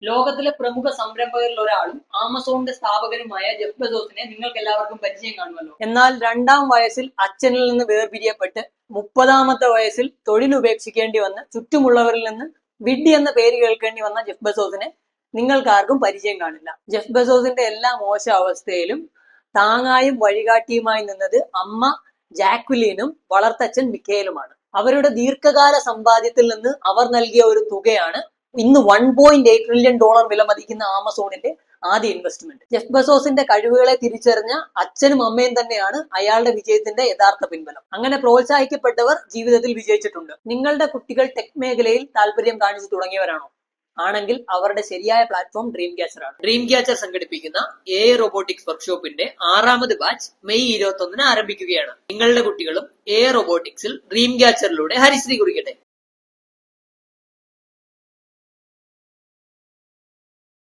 ലോകത്തിലെ പ്രമുഖ സംരംഭകരിൽ ഒരാളും ആമസോണിന്റെ സ്ഥാപകനുമായ ജെഫ് ബെസോസിനെ നിങ്ങൾക്ക് എല്ലാവർക്കും പരിചയം കാണുമല്ലോ. എന്നാൽ 2-ാം വയസ്സിൽ അച്ഛനിൽ നിന്ന് വേർപിരിയപ്പെട്ട് 30-ാമത്തെ വയസ്സിൽ തൊഴിൽ ഉപേക്ഷിക്കേണ്ടി വന്ന് ചുറ്റുമുള്ളവരിൽ നിന്ന് വിഡ്ഢി എന്ന പേര് കേൾക്കേണ്ടി വന്ന ജെഫ് ബെസോസിനെ നിങ്ങൾക്കാർക്കും പരിചയം കാണില്ല. ജെഫ് ബെസോസിന്റെ എല്ലാ മോശം അവസ്ഥയിലും താങ്ങായും വഴികാട്ടിയുമായി നിന്നത് അമ്മ ജാക്വിലിനും വളർത്തച്ഛൻ മിക്കേലുമാണ്. അവരുടെ ദീർഘകാല സമ്പാദ്യത്തിൽ നിന്ന് അവർ നൽകിയ ഒരു തുകയാണ് ഇന്ന് $1.8 ട്രില്യൺ വില മതിക്കുന്ന ആമസോണിന്റെ ആദ്യ ഇൻവെസ്റ്റ്മെന്റ്. ജെഫ് ബെസോസിന്റെ കഴിവുകളെ തിരിച്ചറിഞ്ഞ അച്ഛനും അമ്മയും തന്നെയാണ് അയാളുടെ വിജയത്തിന്റെ യഥാർത്ഥ പിൻബലം. അങ്ങനെ പ്രോത്സാഹിക്കപ്പെട്ടവർ ജീവിതത്തിൽ വിജയിച്ചിട്ടുണ്ട്. നിങ്ങളുടെ കുട്ടികൾ ടെക് മേഖലയിൽ താല്പര്യം കാണിച്ചു തുടങ്ങിയവരാണോ? ആണെങ്കിൽ അവരുടെ ശരിയായ പ്ലാറ്റ്ഫോം ഡ്രീം ക്യാച്ചർ ആണ്. ഡ്രീം ക്യാച്ചർ സംഘടിപ്പിക്കുന്ന AI റോബോട്ടിക്സ് വർക്ക്ഷോപ്പിന്റെ 6ാമത് ബാച്ച് മെയ് 21-ന് ആരംഭിക്കുകയാണ്. നിങ്ങളുടെ കുട്ടികളും AI റോബോട്ടിക്സിൽ ഡ്രീം ക്യാച്ചറിലൂടെ ഹരിശ്രീ കുറിക്കട്ടെ.